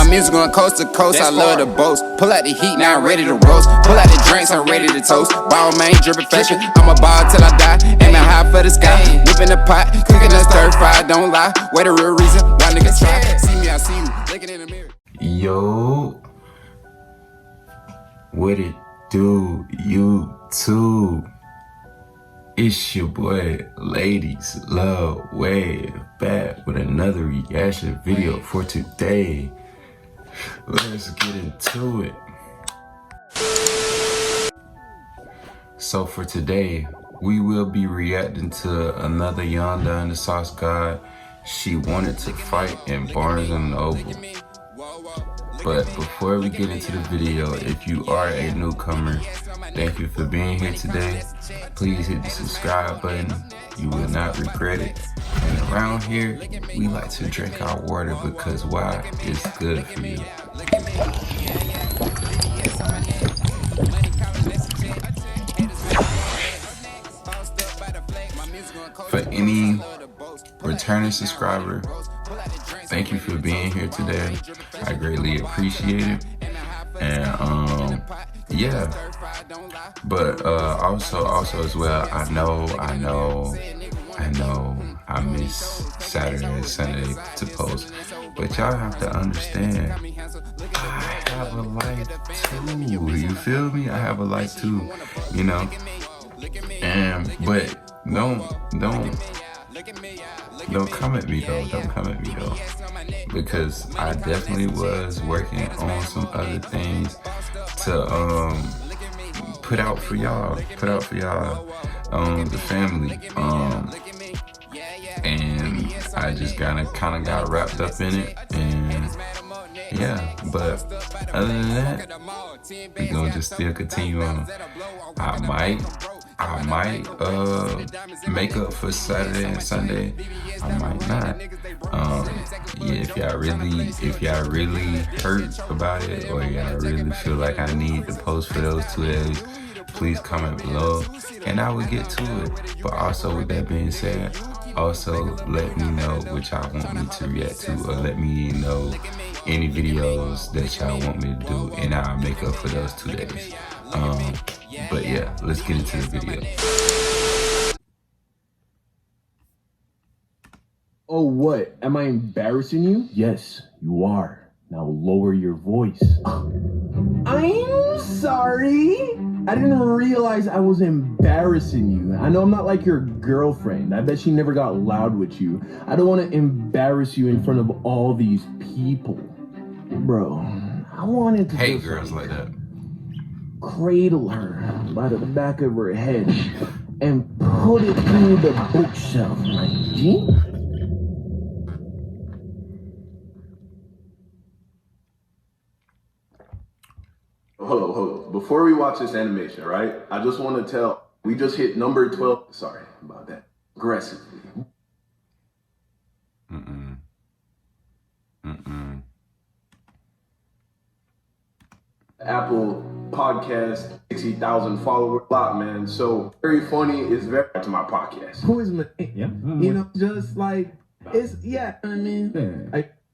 music going coast to coast, I love the boast. Pull out the heat, now I'm ready to roast. Pull out the drinks, I'm ready to toast. Ball main, drippin' fashion, I'm a ball till I die. Aiming high for the sky, whipping the pot, cooking the stir fry, don't lie. Wait the real reason, why niggas try. See me, I see you, looking in the mirror. Yo, what it do, YouTube? It's your boy, Ladies Love Wave, back with another reaction video for today. Let's get into it. So for today, we will be reacting to another Yonda and the Sauce God. She wanted to fight in Barnes & Noble. But before we get into the video, if you are a newcomer, thank you for being here today. Please hit the subscribe button. You will not regret it. And around here, we like to drink our water because why? It's good for you. For any returning subscriber, thank you for being here today. I greatly appreciate it. And yeah, but also as well, I know I miss Saturday and Sunday to post, but y'all have to understand, I have a life too. You feel me? I have a life too, you know. And but don't come at me though. Don't come at me though, because I definitely was working on some other things to put out for y'all, the family, and I just kind of got wrapped up in it, and yeah. But other than that, we gonna just still continue on. I might make up for Saturday and Sunday. I might not. Yeah, if y'all really hurt about it, or y'all really feel like I need to post for those 2 days, please comment below and I will get to it. But also, with that being said, also let me know what y'all want me to react to, or let me know any videos that y'all want me to do, and I'll make up for those 2 days. But yeah, let's get into the video. Oh, what? Am I embarrassing you? Yes, you are. Now lower your voice. I'm sorry. I didn't realize I was embarrassing you. I know I'm not like your girlfriend. I bet she never got loud with you. I don't want to embarrass you in front of all these people. Bro, I wanted to hate girls like that. Cradle her by the back of her head and put it through the bookshelf, my G. Hold on. Before we watch this animation, right? I just want to tell, we just hit number 12. Sorry about that. Aggressively. Apple podcast, 60,000 followers, a lot, man. So very funny is very to my podcast. Who is my, yeah, you know, just like it's, yeah, I mean,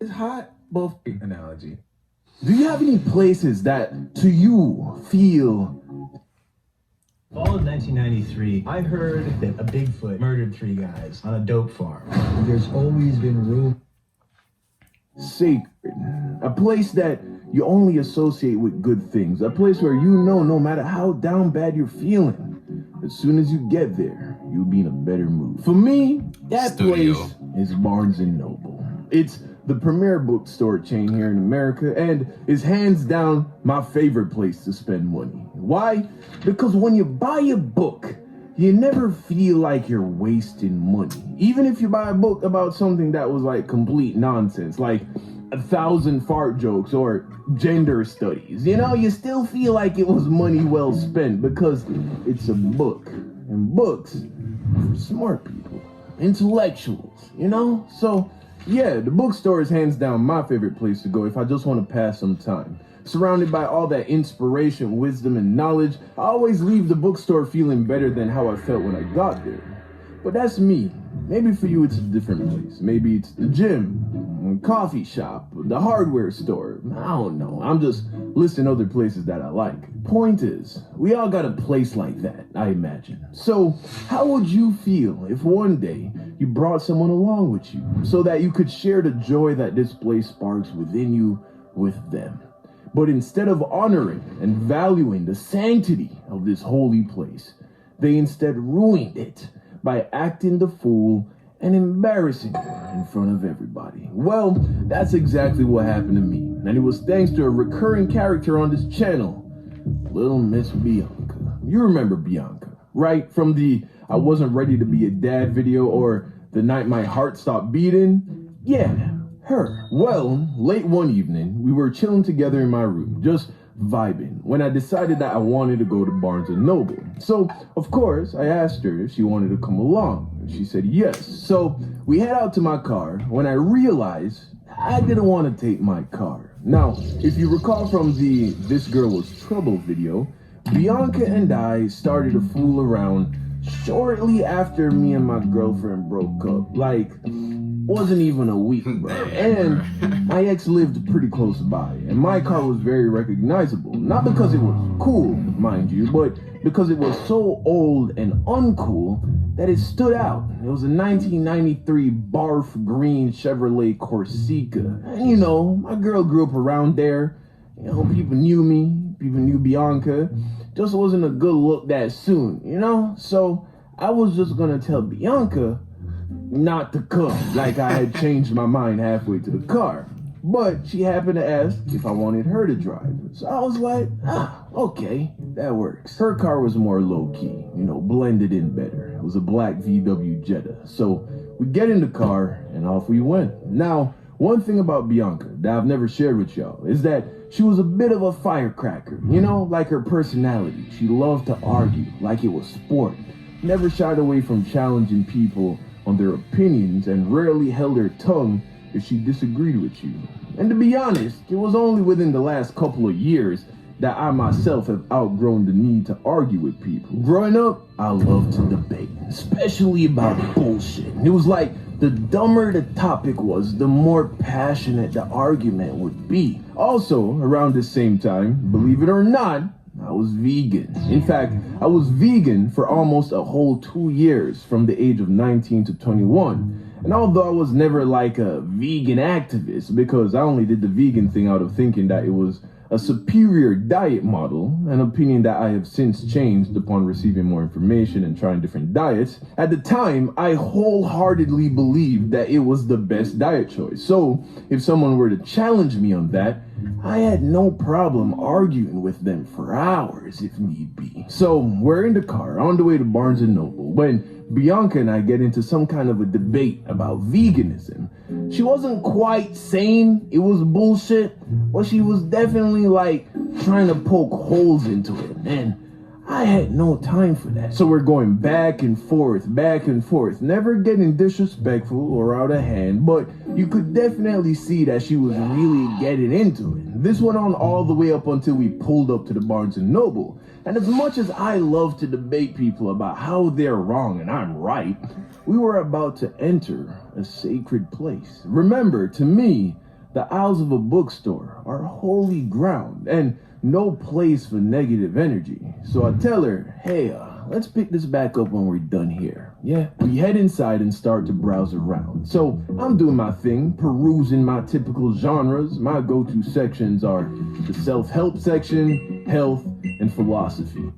it's hot, both analogy. Do you have any places that to you feel? Fall of 1993, I heard that a Bigfoot murdered 3 guys on a dope farm. There's always been room. Sacred, a place that you only associate with good things, a place where you know no matter how down bad you're feeling, as soon as you get there, you'll be in a better mood. For me, that place is Barnes & Noble. It's the premier bookstore chain here in America, and is hands down my favorite place to spend money. Why? Because when you buy a book, you never feel like you're wasting money. Even if you buy a book about something that was like complete nonsense, like 1,000 fart jokes or gender studies, you know, you still feel like it was money well spent because it's a book. And books are for smart people, intellectuals, you know? So yeah, the bookstore is hands down my favorite place to go if I just want to pass some time. Surrounded by all that inspiration, wisdom, and knowledge, I always leave the bookstore feeling better than how I felt when I got there. But that's me. Maybe for you it's a different place. Maybe it's the gym, coffee shop, the hardware store. I don't know. I'm just listing other places that I like. Point is, we all got a place like that, I imagine. So, how would you feel if one day you brought someone along with you so that you could share the joy that this place sparks within you with them? But instead of honoring and valuing the sanctity of this holy place, they instead ruined it by acting the fool and embarrassing her in front of everybody. Well, that's exactly what happened to me. And it was thanks to a recurring character on this channel, Little Miss Bianca. You remember Bianca, right? From the I wasn't ready to be a dad video or the night my heart stopped beating? Yeah, her. Well, late one evening, we were chilling together in my room, just vibing, when I decided that I wanted to go to Barnes & Noble. So, of course, I asked her if she wanted to come along. She said yes. So, we head out to my car when I realized I didn't want to take my car. Now, if you recall from the This Girl Was Trouble video, Bianca and I started to fool around shortly after me and my girlfriend broke up. Like, wasn't even a week, bro. And my ex lived pretty close by, and my car was very recognizable. Not because it was cool, mind you, but because it was so old and uncool that it stood out. It was a 1993 barf green Chevrolet Corsica. And you know, my girl grew up around there. You know, people knew me, people knew Bianca. Just wasn't a good look that soon, you know? So I was just gonna tell Bianca not to come, like I had changed my mind halfway to the car. But she happened to ask if I wanted her to drive. So I was like, okay, that works. Her car was more low-key, you know, blended in better. It was a black VW Jetta. So we get in the car and off we went. Now, one thing about Bianca that I've never shared with y'all is that she was a bit of a firecracker, you know, like her personality. She loved to argue like it was sport. Never shied away from challenging people on their opinions and rarely held her tongue if she disagreed with you. And to be honest, it was only within the last couple of years that I myself have outgrown the need to argue with people. Growing up, I loved to debate, especially about bullshit. It was like the dumber the topic was, the more passionate the argument would be. Also, around the same time, believe it or not, I was vegan. In fact, I was vegan for almost a whole 2 years, from the age of 19 to 21. And although I was never like a vegan activist, because I only did the vegan thing out of thinking that it was a superior diet model, an opinion that I have since changed upon receiving more information and trying different diets, at the time, I wholeheartedly believed that it was the best diet choice. So, if someone were to challenge me on that, I had no problem arguing with them for hours if need be. So, we're in the car on the way to Barnes & Noble when Bianca and I get into some kind of a debate about veganism. She wasn't quite saying it was bullshit, but she was definitely like trying to poke holes into it, and I had no time for that. So we're going back and forth, never getting disrespectful or out of hand, but you could definitely see that she was really getting into it. This went on all the way up until we pulled up to the Barnes & Noble. And as much as I love to debate people about how they're wrong and I'm right, we were about to enter a sacred place. Remember, to me, the aisles of a bookstore are holy ground and no place for negative energy. So I tell her, hey, let's pick this back up when we're done here. Yeah, we head inside and start to browse around. So I'm doing my thing, perusing my typical genres. My go-to sections are the self-help section, health, and philosophy.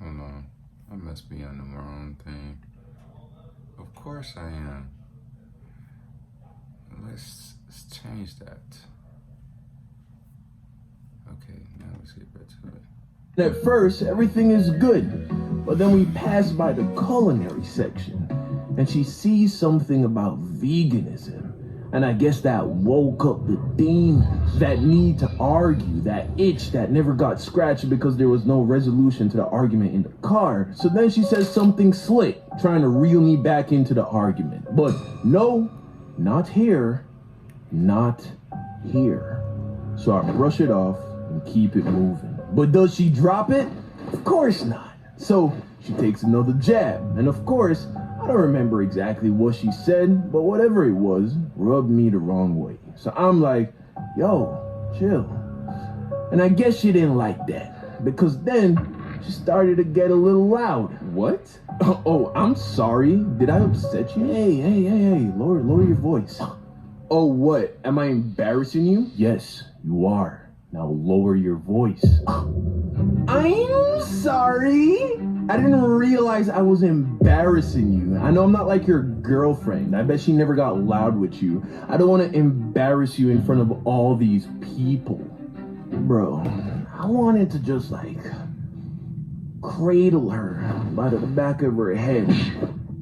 Hold on, I must be on the wrong thing. Of course I am. Let's change that. Okay, now let's get back to it. At first, everything is good, but then we pass by the culinary section, and she sees something about veganism. And I guess that woke up the demons, that need to argue, that itch that never got scratched because there was no resolution to the argument in the car. So then she says something slick, trying to reel me back into the argument. But no, not here, not here. So I brush it off and keep it moving. But does she drop it? Of course not. So she takes another jab. And of course, I don't remember exactly what she said, but whatever it was, rubbed me the wrong way. So I'm like, yo, chill. And I guess she didn't like that, because then she started to get a little loud. What? Oh, I'm sorry. Did I upset you? Hey, lower your voice. Oh, what? Am I embarrassing you? Yes, you are. Now lower your voice. I'm sorry. I didn't realize I was embarrassing you. I know I'm not like your girlfriend. I bet she never got loud with you. I don't want to embarrass you in front of all these people. Bro, I wanted to just like cradle her by the back of her head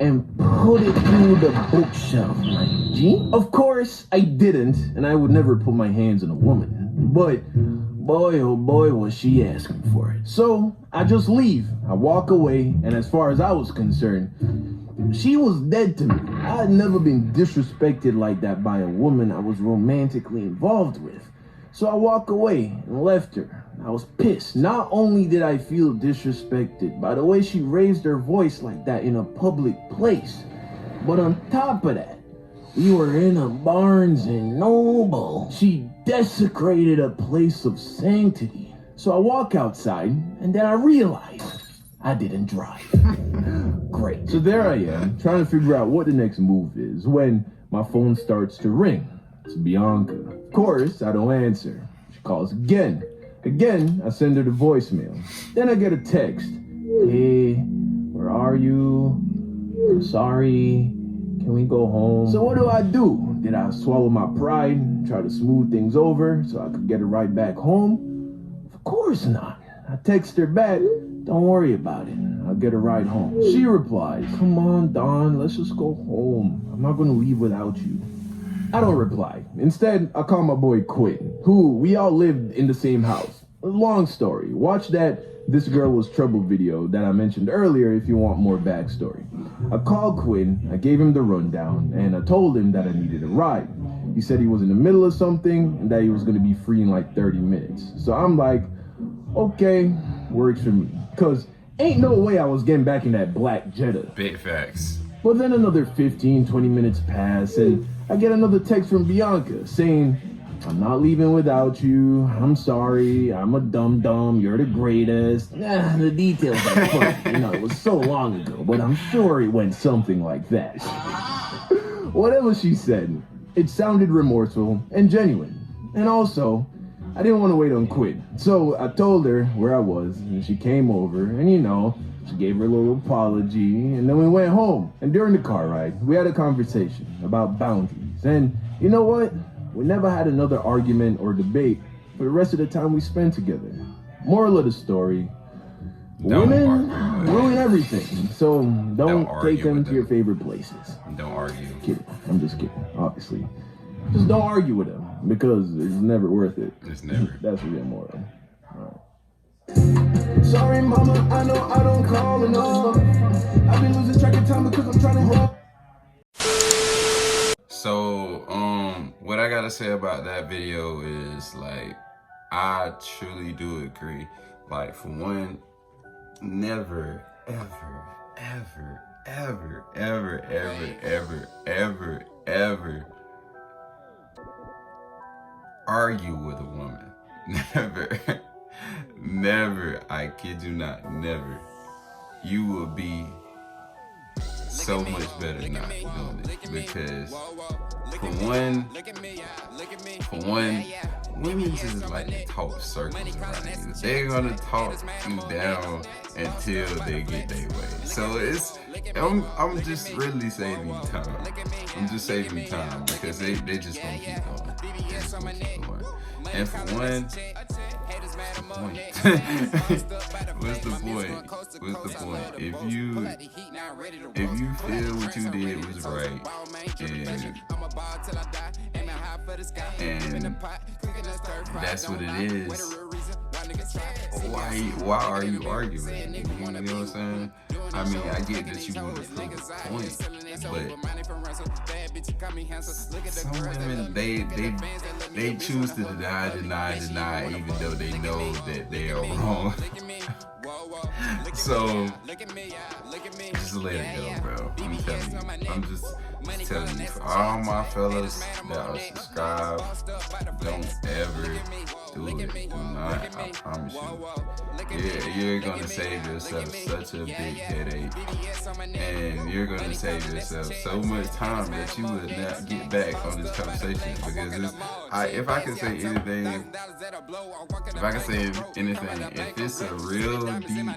and put it through the bookshelf, my G. Of course, I didn't, and I would never put my hands on a woman. But boy, oh boy, was she asking for it. So I just leave. I walk away, and as far as I was concerned, she was dead to me. I had never been disrespected like that by a woman I was romantically involved with. So I walked away and left her. I was pissed. Not only did I feel disrespected by the way she raised her voice like that in a public place, but on top of that, we were in a Barnes and Noble. She desecrated a place of sanctity. So I walk outside, and then I realize I didn't drive. Great. So there I am, trying to figure out what the next move is, when my phone starts to ring. It's Bianca. Of course, I don't answer. She calls again. Again, I send her the voicemail. Then I get a text. Hey, where are you? I'm sorry. Can we go home? So what do? Did I swallow my pride, try to smooth things over so I could get her right back home? Of course not. I text her back. Don't worry about it. I'll get a ride home. She replies, come on, Don, let's just go home. I'm not gonna leave without you. I don't reply. Instead, I call my boy Quinn, who we all lived in the same house. Long story. Watch that This Girl Was Trouble video that I mentioned earlier if you want more backstory. I called Quinn, I gave him the rundown, and I told him that I needed a ride. He said he was in the middle of something and that he was gonna be free in like 30 minutes. So I'm like, okay, works for me. Cause ain't no way I was getting back in that black Jetta. Big facts. But then another 15, 20 minutes pass, and I get another text from Bianca saying, I'm not leaving without you. I'm sorry. I'm a dum-dum. You're the greatest. The details are fun. You know, it was so long ago, but I'm sure it went something like that. Whatever she said, it sounded remorseful and genuine. And also, I didn't want to wait on Quinn. So I told her where I was, and she came over, and you know, she gave her a little apology, and then we went home. And during the car ride, we had a conversation about boundaries. And you know what? We never had another argument or debate for the rest of the time we spent together. Moral of the story, women ruin everything. So don't take them to your favorite places. Don't argue. Kidding. I'm just kidding, obviously. Just don't argue with them, because it's never worth it. It's never. That's the real moral. All right. Sorry, mama, I know I don't call enough. I've been losing track of time because I'm trying to roll. So, what I gotta say about that video is, like, I truly do agree. Like, for one, never, ever, ever, ever, ever, ever, ever, ever, ever argue with a woman. Never. Never. I kid you not. Never. You will be so much better not doing it, because for one, women just like to talk circles around you. They're gonna talk you down until they get their way. So I'm just really saving you time. I'm just saving you time, because they just gonna keep going. And for one, what's the point? If you feel what you did was right, and that's what it is, why are you arguing? You know what I'm saying? I mean, I get that you want to prove a point, but some women, they choose to deny, even though they know that they are wrong. So just let it go, bro. I'm telling you. I'm just telling you, for all my fellas that are subscribed, don't ever do it. Do not. I promise you. You're gonna save yourself such a big headache, and you're gonna save yourself so much time that you would not get back on this conversation. Because if I can say anything, if it's a real deep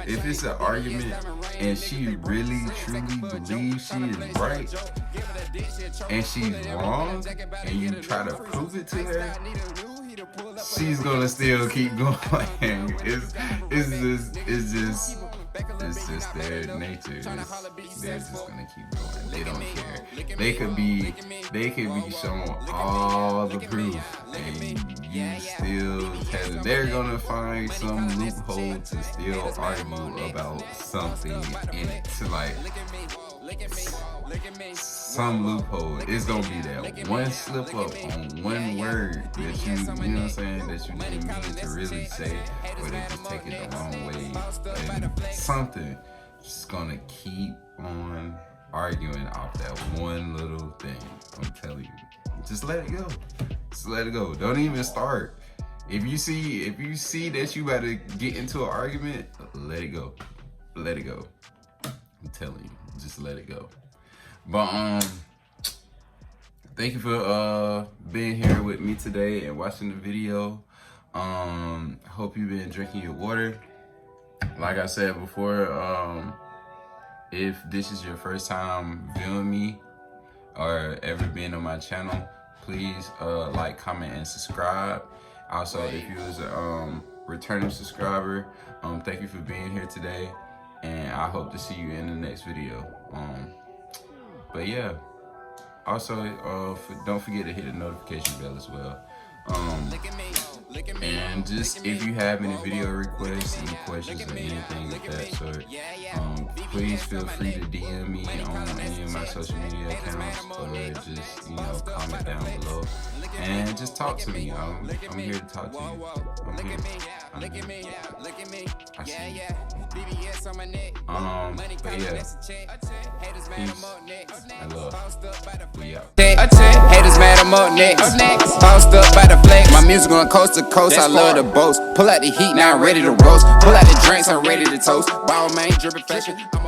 if it's an argument and she really truly believes she is right and she's wrong, and you try to prove it to her, she's gonna still keep going. It's just their nature. They're just gonna keep going. They don't care. They could be shown all the proof, and you still tell them. They're gonna find some loophole to still argue about something in it. So like some loophole. It's gonna be that one slip up on one word that you know what I'm saying, that you didn't mean to really say, or they just take it the wrong way, and something just gonna keep on arguing off that one little thing. I'm telling you, just let it go. Just let it go. Don't even start. If you see that you about to get into an argument, let it go. Let it go. I'm telling you, just let it go. But thank you for being here with me today and watching the video. Hope you've been drinking your water. Like I said before, if this is your first time viewing me or ever been on my channel, please like, comment, and subscribe. Also, if you was a returning subscriber, thank you for being here today, and I hope to see you in the next video. But yeah, also don't forget to hit the notification bell as well. And just if you have any video requests, any questions, or anything of that sort, please feel free to DM me on any of my social media accounts, or just comment down below and just talk to me. I'm here to talk to you. I'm here. I see you. But yeah, peace and love. We out. Haters mad, I'm up next. Tossed up by the flex. My music going coast to coast. I love the boast. Pull out the heat, now I'm ready to roast. Pull out the drinks, I'm ready to toast. Ball man, dripping fashion.